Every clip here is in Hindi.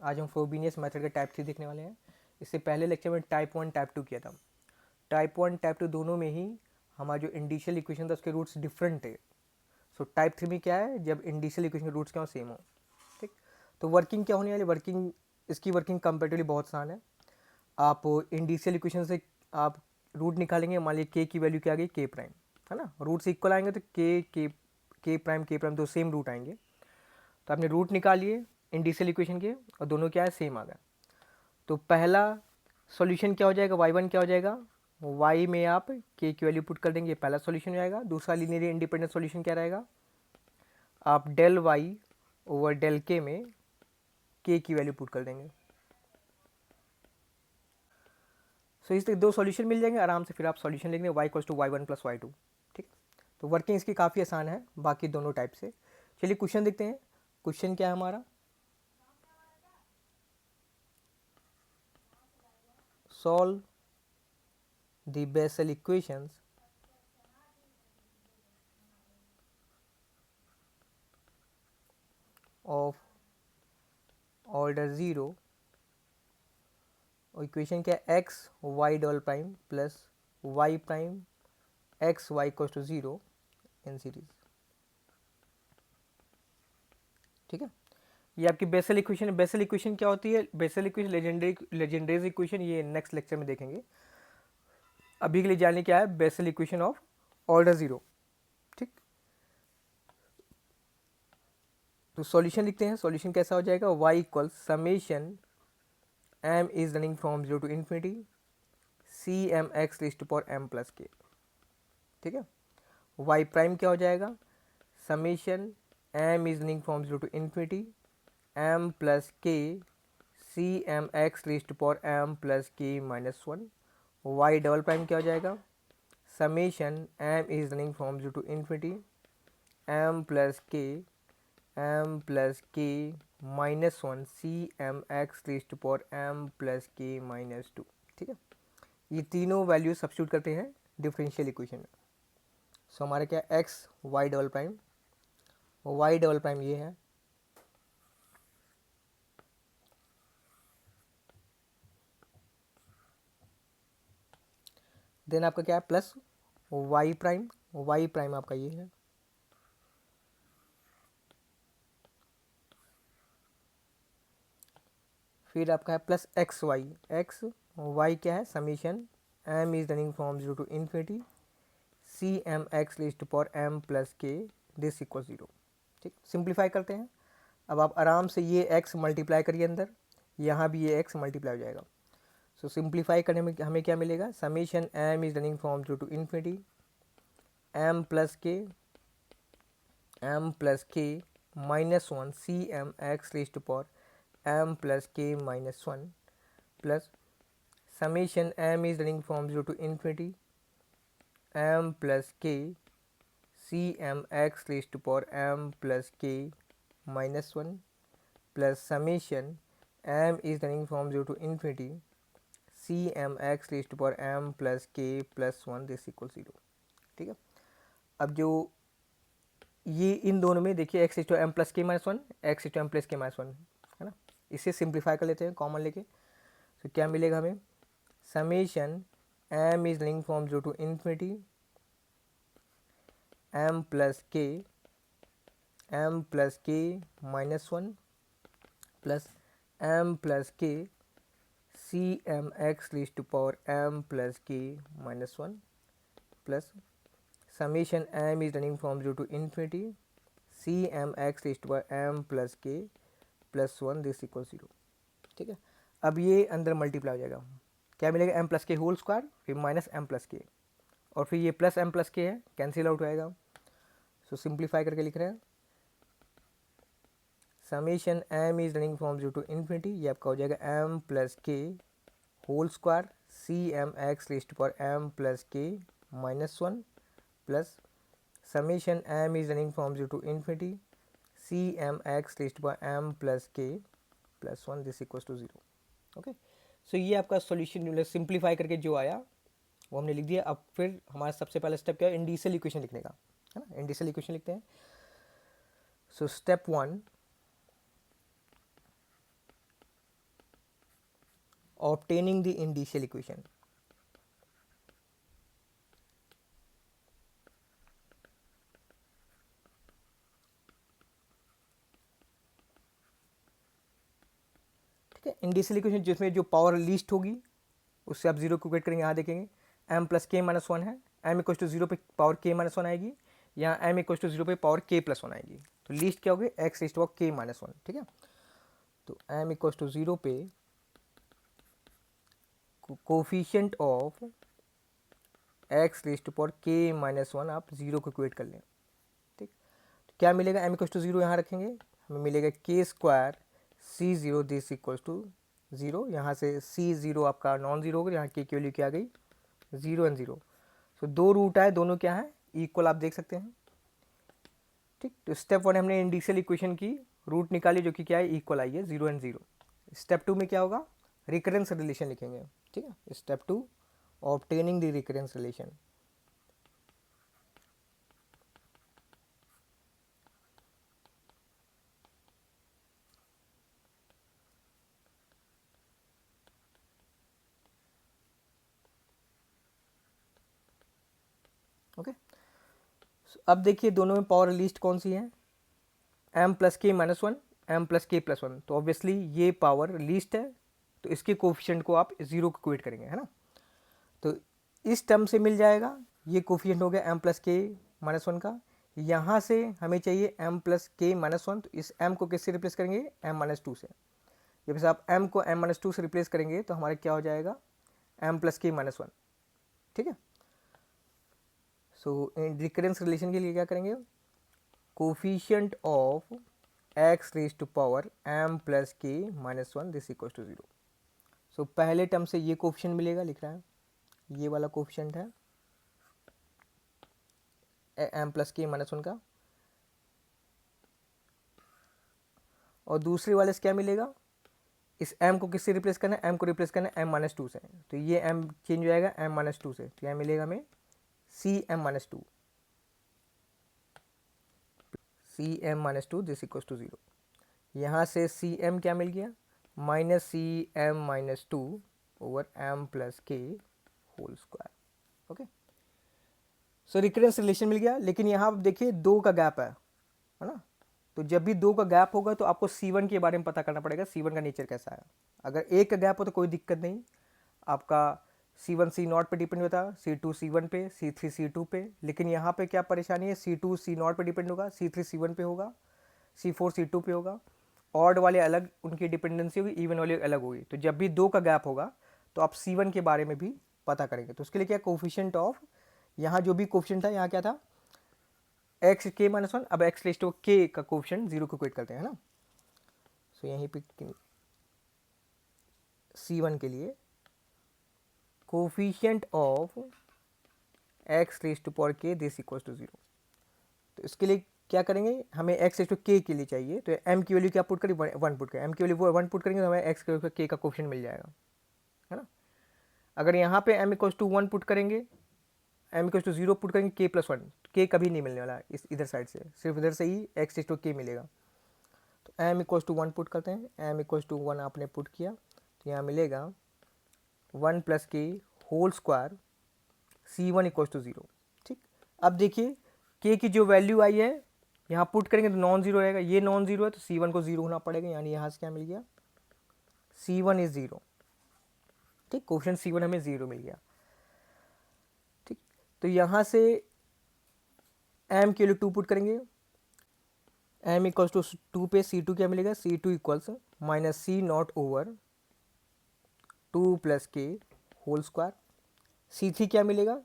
आज हम फ्रोबेनियस मेथड का टाइप 3 देखने वाले हैं। इससे पहले लेक्चर में टाइप 1 टाइप 2 किया था। टाइप 1 टाइप 2 दोनों में ही हमारा जो इंडिशियल इक्वेशन था उसके रूट्स डिफरेंट थे। सो टाइप 3 में क्या है, जब इंडिशियल इक्वेशन के रूट्स क्या हो, सेम हो। ठीक, तो वर्किंग क्या होने वाली, वर्किंग इसकी वर्किंग कंपेरेटिवली बहुत आसान है। आप इंडिशियल इक्वेशन से आप रूट निकालेंगे, मान लीजिए के की वैल्यू क्या आ गई, के प्राइम, है ना। रूट्स इक्वल आएंगे तो के प्राइम तो सेम रूट आएंगे। तो आपने रूट निकाल लिए इंडिशियल इक्वेशन के और दोनों क्या है, सेम आ गए। तो पहला सॉल्यूशन क्या हो जाएगा, y1 क्या हो जाएगा, y में आप k की वैल्यू पुट कर देंगे, पहला सॉल्यूशन हो जाएगा। दूसरा लीनियर इंडिपेंडेंट सॉल्यूशन क्या रहेगा, आप del y over del k में k की वैल्यू पुट कर देंगे। सो इस दो सॉल्यूशन मिल जाएंगे आराम से, फिर आप सॉल्यूशन लिख देंगे y equals to y1 plus y2। ठीक, तो वर्किंग इसकी काफ़ी आसान है बाकी दोनों टाइप से। चलिए क्वेश्चन देखते हैं। क्वेश्चन क्या है हमारा, solve the Bessel equations of order zero. और इक्वेशन क्या है, X Y double prime plus Y prime X Y equals to zero in series. ठीक है, ये आपकी बेसल इक्वेशन है। बेसल इक्वेशन क्या होती है, बेसल इक्वेशन लेजेंडरीज इक्वेशन, ये नेक्स्ट लेक्चर में देखेंगे। अभी के लिए जानने क्या है, Bessel equation of order zero. ठीक, तो सॉल्यूशन लिखते हैं। सॉल्यूशन कैसा हो जाएगा, y equal summation m is running from zero to infinity C M x list पर m प्लस के। ठीक है, y प्राइम क्या हो जाएगा, summation m is running from zero to infinity m plus के सी एम एक्स लिस्ट पर m प्लस के minus one. y double prime क्या हो जाएगा, summation m is running from zero to infinity m plus के minus one C M x list पर m प्लस के माइनस टू। ठीक है, ये तीनों वैल्यू सब्स्टिट्यूट करते हैं डिफरेंशियल इक्वेशन में। सो हमारा क्या, X Y double prime, Y double prime ये है, देन आपका क्या है प्लस वाई प्राइम आपका ये है, फिर आपका है प्लस एक्स वाई क्या है, summation M is running from zero to infinity C M x list पर M plus K this equal zero. ठीक, सिंप्लीफाई करते हैं। अब आप आराम से ये x मल्टीप्लाई करिए अंदर, यहाँ भी ये x मल्टीप्लाई हो जाएगा। सो सिंप्लीफाई करने में हमें क्या मिलेगा, summation m is running from zero to infinity m plus के minus one C M x list पर m प्लस के minus one plus summation m is running from zero to infinity m plus के सी एम एक्स लिस्ट पर m प्लस के minus one plus summation m is running from zero to infinity C M x list पर m plus k plus one this equal zero. ठीक है, अब जो ये इन दोनों में देखिए एक्स टू एम प्लस के minus one, X to M plus के माइनस वन, है ना। इसे सिंप्लीफाई कर लेते हैं कॉमन लेके। तो क्या मिलेगा हमें, summation m is running from zero to infinity m plus के minus one plus m plus के C M x list power m plus के minus one plus summation m is running from zero to infinity C M x list पर m plus k plus one this equal zero. ठीक है, अब ये अंदर मल्टीप्लाई हो जाएगा, क्या मिलेगा, m प्लस के होल स्क्वायर फिर माइनस m प्लस के और फिर ये प्लस m प्लस के है, कैंसिल आउट हो जाएगा। सो सिंप्लीफाई करके लिख रहे हैं, summation m is running from zero to infinity, ये आपका हो जाएगा m प्लस के whole square c M x list पर m प्लस के minus one plus summation m is running from zero to infinity C M x list पर m plus k plus one this equals to zero. Okay, so ये आपका सॉल्यूशन सिंप्लीफाई करके जो आया वो हमने लिख दिया। अब फिर हमारा सबसे पहला स्टेप क्या है, इंडिशियल इक्वेशन लिखने का, है ना। इंडिशियल इक्वेशन लिखते हैं। So step one, obtaining the indicial equation. ठीक है, इंडिशियल इक्वेशन जिसमें जो पावर लीस्ट होगी उससे आप जीरो को क्रिएट करेंगे। यहाँ देखेंगे m प्लस के माइनस वन है, m इक्वल टू जीरो पे पावर k माइनस वन आएगी, यहाँ m इक्वल टू जीरो पे पावर k प्लस वन आएगी। तो लीस्ट क्या होगी, x raised power k minus one. ठीक है, तो m इक्वल टू जीरो पे coefficient of x raised to power k minus one आप जीरो को क्रिएट कर लें। ठीक, तो क्या मिलेगा, m इक्वल टू जीरो यहाँ रखेंगे, हमें मिलेगा k square c zero this equal to zero. यहाँ से c जीरो आपका नॉन जीरो होगा, यहाँ k की वैल्यू क्या आ गई, जीरो एंड जीरो। तो दो रूट आए, दोनों क्या है, इक्वल, आप देख सकते हैं। ठीक, तो स्टेप वन हमने इंडिशियल इक्वेशन की रूट निकाली जो कि क्या है, इक्वल आई है, zero and zero. Step two में क्या होगा, रिकरेंस रिलेशन लिखेंगे। ठीक है, step two obtaining the recurrence relation. Okay, अब देखिए दोनों में पावर लिस्ट कौन सी है, m प्लस के minus one, M plus k plus one. तो ऑब्वियसली ये पावर लिस्ट है, तो इसके कोफिशिएंट को आप जीरो को क्रिएट करेंगे, है ना। तो इस टर्म से मिल जाएगा, ये कोफिशिएंट हो गया m प्लस के माइनस वन का। यहाँ से हमें चाहिए m प्लस के माइनस वन, तो इस m को किससे रिप्लेस करेंगे, m माइनस टू से। जब से आप m को m माइनस टू से रिप्लेस करेंगे तो हमारे क्या हो जाएगा, m प्लस के माइनस वन। ठीक है, सो रिकरेंस रिलेशन के लिए क्या करेंगे, coefficient of x raise to power m plus के minus one this equal to zero. So पहले टर्म से ये कोफिशिएंट मिलेगा, लिख रहा है, ये वाला कोफिशिएंट है m प्लस के माइनस वन का, और दूसरे वाले से क्या मिलेगा, इस m को किससे रिप्लेस करना है, m को रिप्लेस करना है m माइनस टू से। तो ये m चेंज हो जाएगा m माइनस टू से, तो यहाँ मिलेगा हमें C M minus two, C M minus two this equal to zero. यहाँ से सी एम क्या मिल गया, minus C M minus two over M plus के whole square. Okay, so recurrence relation मिल गया। लेकिन यहाँ आप देखिए दो का गैप है ना, तो जब भी दो का गैप होगा तो आपको C1 के बारे में पता करना पड़ेगा, C1 का नेचर कैसा है। अगर एक का गैप हो तो कोई दिक्कत नहीं, आपका C1 C0 पे डिपेंड होता है, C2 C1 पे, C3 C2 पे। लेकिन यहाँ पे क्या परेशानी है, C2 C0 पे डिपेंड होगा, C3 C1 पे होगा, C4 C2 पे होगा। ऑड वाले अलग उनकी डिपेंडेंसी होगी, इवन वाले अलग होगी। तो जब भी दो का गैप होगा तो आप C1 के बारे में भी पता करेंगे। तो उसके लिए क्या, कोफिशिएंट ऑफ, यहाँ जो भी कोफिशिएंट था, यहाँ क्या था, एक्स के माइनस वन। अब एक्स रेस्ट के का कोफिशिएंट जीरो को क्विट करते हैं, है ना। सो यहीं पे C1 के लिए coefficient of X raised to power K this equal to zero. तो इसके लिए क्या करेंगे, हमें एक्स रेस्ट टू के लिए चाहिए, तो एम की वैल्यू क्या पुट करें, वन पुट करें। एम की वैल्यू वन पुट करेंगे तो हमें एक्स के का कोफिशिएंट मिल जाएगा, है ना। अगर यहाँ पे m equal to one put करेंगे, m equal to zero put करेंगे, के प्लस वन, के कभी नहीं मिलने वाला इस इधर साइड से, सिर्फ इधर से ही एक्स रेस्ट टू के मिलेगा। तो m equal to one put करते हैं, एम इक्वल टू वन आपने पुट किया तो यहाँ मिलेगा वन प्लस के whole square C1 equal to zero. ठीक, अब देखिए के की जो वैल्यू आई है यहाँ पुट करेंगे तो नॉन जीरो रहेगा, ये नॉन जीरो है तो C1 को जीरो होना पड़ेगा, यानी यहाँ से क्या मिल गया, C1 इज जीरो। ठीक, क्वेश्चन C1 हमें जीरो मिल गया। ठीक, तो यहाँ से m के लिए टू पुट करेंगे, m इक्वल्स टू टू पे C2 क्या मिलेगा, C2 इक्वल्स minus c not over two plus के होल स्क्वायर। C3 क्या मिलेगा,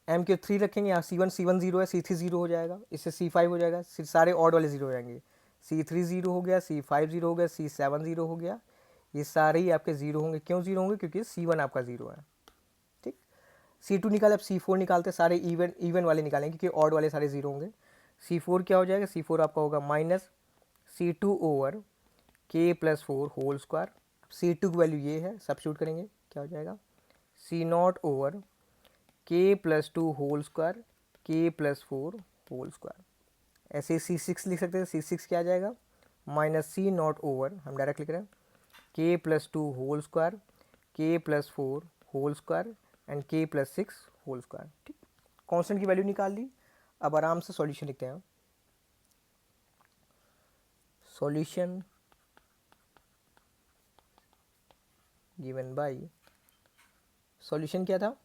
m के थ्री रखेंगे, यहाँ C1 जीरो है, C3 जीरो हो जाएगा, इससे C5 हो जाएगा, सारे ऑड वाले जीरो हो जाएंगे। C3 जीरो हो गया, C5 जीरो हो गया, C7 जीरो हो गया, ये सारे ही आपके जीरो होंगे। क्यों जीरो होंगे, क्योंकि C1 आपका जीरो है। ठीक, C2 निकाले, अब C4 निकालते, सारे इवन वाले निकालेंगे क्योंकि ऑड वाले सारे जीरो होंगे। C4 क्या हो जाएगा, C4 आपका होगा minus C2 over k plus four whole square. C2 की वैल्यू ये है, सब्स्टिट्यूट करेंगे, क्या हो जाएगा, C0 over k plus two whole square, k plus four whole square. ऐसे C6 लिख सकते हैं, C6 क्या आ जाएगा, माइनस C0 ओवर, हम डायरेक्ट लिख रहे हैं, के plus two whole square. K plus 4 whole square and के प्लस 6 होल स्क्वायर। ठीक, कांस्टेंट की वैल्यू निकाल ली। अब आराम से सॉल्यूशन लिखते हैं। सॉल्यूशन गिवन बाय, सॉल्यूशन क्या था,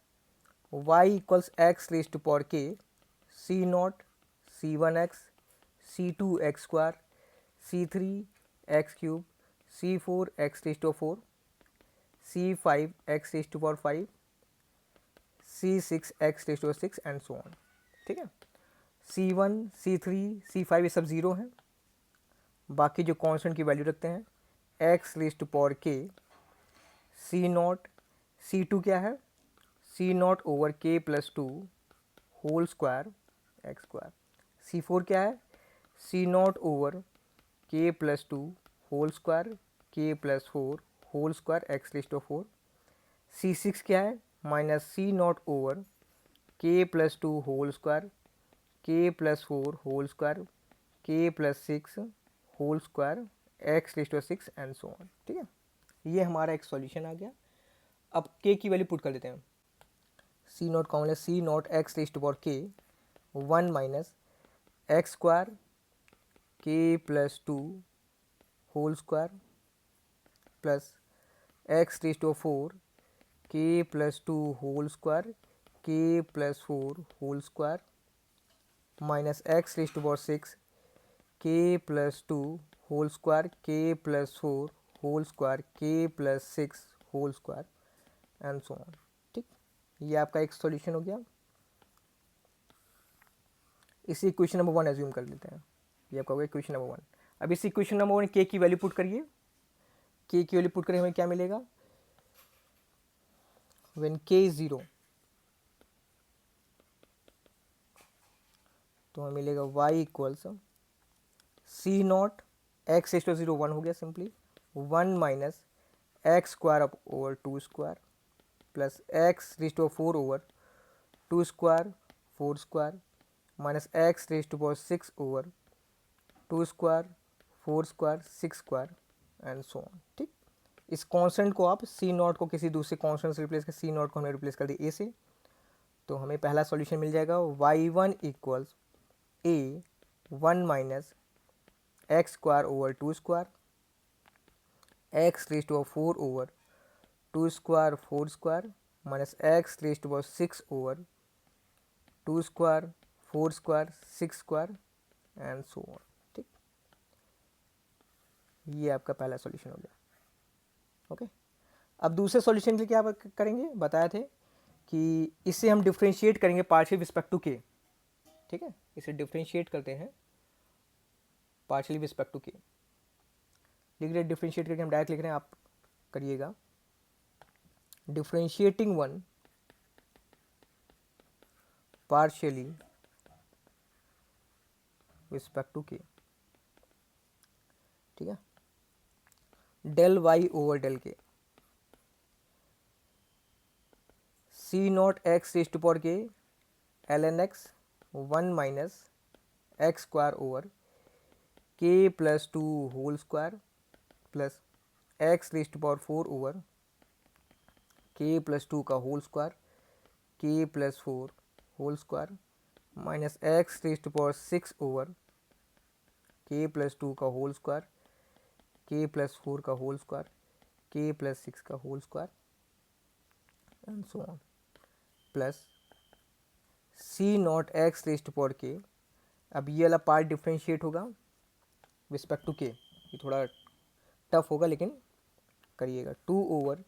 y equals x raise to power k C nought c one x c two x square c three x cube c four x raise to 4 c five x raise to power 5 c six x raise to 6 and so on. ठीक है, c one c three c five ये सब ज़ीरो हैं। बाकी जो कांस्टेंट की वैल्यू रखते हैं x raise to power k C nought, C two क्या है, सी not over k plus 2 whole square x square. C four क्या है, सी not over k plus 2 whole square k plus 4 whole square x raise to 4। C six क्या है, minus c not over k plus 2 whole square k plus 4 whole square k plus 6 whole square x raise to 6 and so on. ठीक है, ये हमारा एक सॉल्यूशन आ गया। अब के की वैल्यू पुट कर देते हैं। सी नॉट कॉमन है, सी not x raise to power k 1 minus x square k plus 2 whole square plus x raise to 4 k plus 2 whole square k plus 4 whole square minus x raise to power 6 k plus 2 whole square k plus 4 whole square k plus 6 whole square and so on. ठीक, ये आपका एक सॉल्यूशन हो गया। इसी इक्वेशन नंबर 1 एज्यूम कर लेते हैं, ये आपका हो गया इक्वेशन नंबर 1। अब इस इक्वेशन नंबर 1 के की वैल्यू पुट करिए। के की वैल्यू पुट करें हमें क्या मिलेगा, व्हेन के इज 0 तो हमें मिलेगा y equals c not x raise to 0 1 हो गया simply 1 minus x square up over 2 square plus x raise to 4 over 2 square 4 square minus x raise to power 6 over 2 square 4 square 6 square and so on. ठीक, इस कांस्टेंट को आप सी नॉट को किसी दूसरे कांस्टेंट से रिप्लेस कर, सी नॉट को हमने रिप्लेस कर दिया ए से, तो हमें पहला सॉल्यूशन मिल जाएगा y1 equals a 1 minus x square over 2 square x raise to 4 over 2 square 4 square minus x raise to 6 over 2 square 4 square 6 square and so on. ठीक, ये आपका पहला सॉल्यूशन हो गया। ओके, अब दूसरे सॉल्यूशन के लिए क्या करेंगे, बताए थे कि इसे हम डिफ्रेंशिएट करेंगे पार्शियल रिस्पेक्ट टू के। ठीक है, इसे डिफ्रेंशिएट करते हैं पार्शियल रिस्पेक्ट टू के। लिख रहे डिफ्रेंशिएट करके हम डायरेक्ट लिख रहे हैं, आप करिएगा। Differentiating one partially respect to k. ठीक है, del y over del k C not x raise to power k l n x 1 minus x square over k plus 2 whole square plus x raise to power 4 over k plus 2 का whole square k plus 4 whole square minus x raise to power 6 over k plus 2 का होल स्क्वायर के प्लस 4 का होल स्क्वायर के प्लस 6 का whole square and so on plus c not x raise to power k. अब ये वाला पार्ट डिफ्रेंशिएट होगा रिस्पेक्ट टू के, ये थोड़ा टफ होगा लेकिन करिएगा। 2 over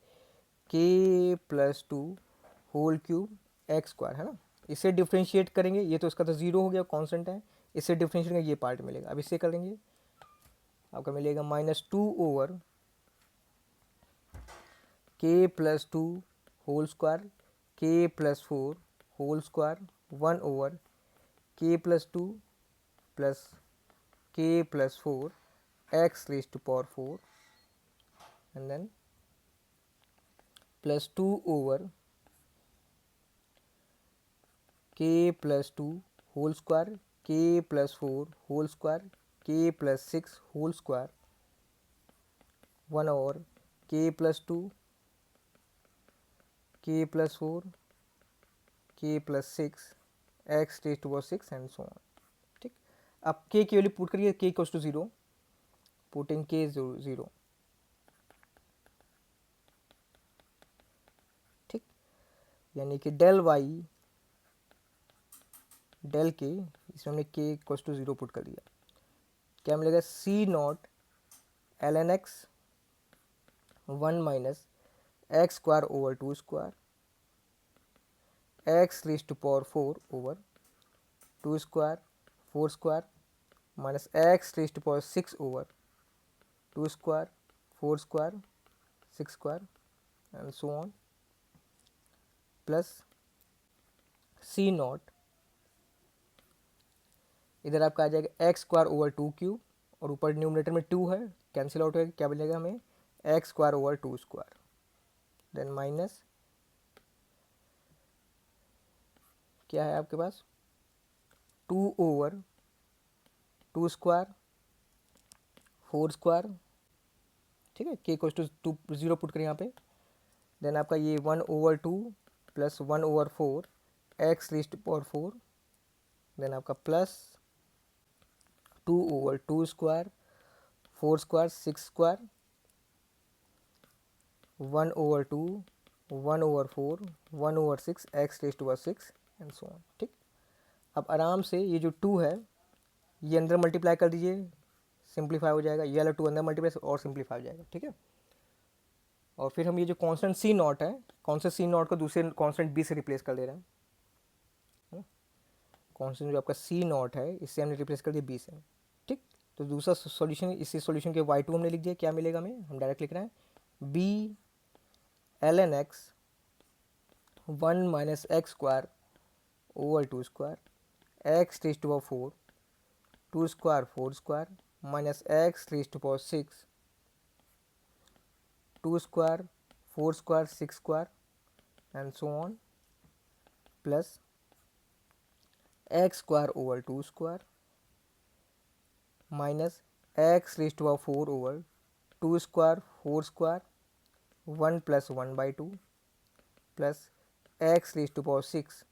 k plus 2 whole cube x square है ना, इसे डिफ्रेंशिएट करेंगे, ये तो इसका तो ज़ीरो हो गया कांस्टेंट है, इसे डिफ्रेंशिएट करेंगे ये पार्ट मिलेगा। अब इसे करेंगे आपका मिलेगा -2 over k plus 2 whole square k plus 4 whole square 1 over k plus 2 plus k plus 4 x raise to power 4 and then plus 2 over k plus 2 whole square k plus 4 whole square k plus 6 whole square 1 over k plus 2 k plus 4, k plus 6, x raise to power 6 and so on. ठीक, अब k की वैल्यू पुट करिए, k equals to 0, putting k 0। ठीक, यानी कि डेल y डेल के, इसमें हमने k इक्वल्स टू 0 पुट कर दिया, क्या मिलेगा, c नॉट ln x 1 minus x square over 2 square, x raise to power 4 over 2 square 4 square minus x raise to power 6 over 2 square 4 square 6 square and so on, plus c not, इधर आपका आ जाएगा एक्स स्क्वायर ओवर 2 क्यूब, और ऊपर न्यूमरेटर में 2 है, कैंसिल आउट होगा, क्या बनेगा हमें, x square over 2 square, then minus क्या है आपके पास, 2 ओवर 2 स्क्वायर 4 स्क्वायर। ठीक है, के इक्वल्स टू 0 पुट करें यहाँ पे, देन आपका ये 1 over 2 plus 1 over 4 x raise to power 4, then आपका plus 2 over 2 square 4 square 6 square 1 over 2 1 over 4 1 over 6 x raise to power 6 and so on. ठीक, अब आराम से ये जो 2 है ये अंदर मल्टीप्लाई कर दीजिए, सिंप्लीफाई हो जाएगा, ये वाला 2 अंदर मल्टीप्लाई और सिंप्लीफाई हो जाएगा। ठीक है, और फिर हम ये जो कांस्टेंट सी नॉट है, कांस्टेंट सी नॉट को दूसरे कांस्टेंट बी से रिप्लेस कर दे रहे हैं, कांस्टेंट जो आपका सी नॉट है इससे हमने रिप्लेस कर दिया बी से। ठीक, तो दूसरा सॉल्यूशन, इसी सॉल्यूशन के y2 हमने लिख दिया, क्या मिलेगा हमें, हम डायरेक्ट लिख रहे हैं b ln x 1 minus x square over 2 square x raise to power 4 2 square 4 square minus x raise to power 6 2 square 4 square 6 square and so on, plus x square over 2 square minus x raise to power 4 over 2 square 4 square 1 plus 1 by 2 plus x raise to power 6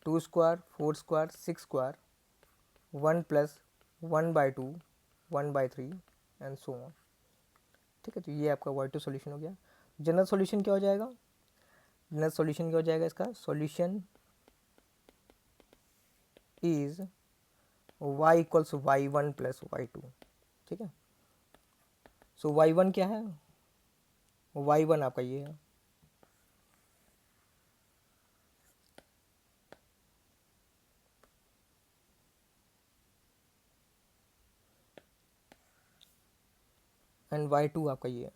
2 square 4 square 6 square 1 plus 1 by 2 1 by 3 and so on. ठीक है, तो ये आपका y2 सॉल्यूशन हो गया। जनरल सॉल्यूशन क्या हो जाएगा, जनरल सॉल्यूशन क्या हो जाएगा, इसका solution is y equals y1 plus y2। ठीक है, सो y1 क्या है, y1 आपका ये है, एंड y2 आपका ये है।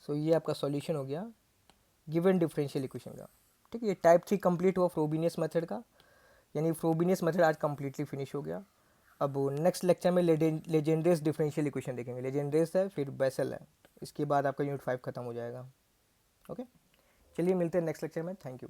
सो ये आपका सॉल्यूशन हो गया गिवन डिफरेंशियल इक्वेशन का। ठीक है, ये टाइप 3 कंप्लीट हुआ फ्रोबिनियस मेथड का, यानी फ्रोबिनियस मेथड आज कंप्लीटली फिनिश हो गया। अब नेक्स्ट लेक्चर में लेजेंड्रेस डिफरेंशियल इक्वेशन देखेंगे, लेजेंड्रेस है फिर बेसल है, इसके बाद आपका यूनिट 5 खत्म हो जाएगा। ओके, चलिए मिलते हैं नेक्स्ट लेक्चर में, थैंक यू।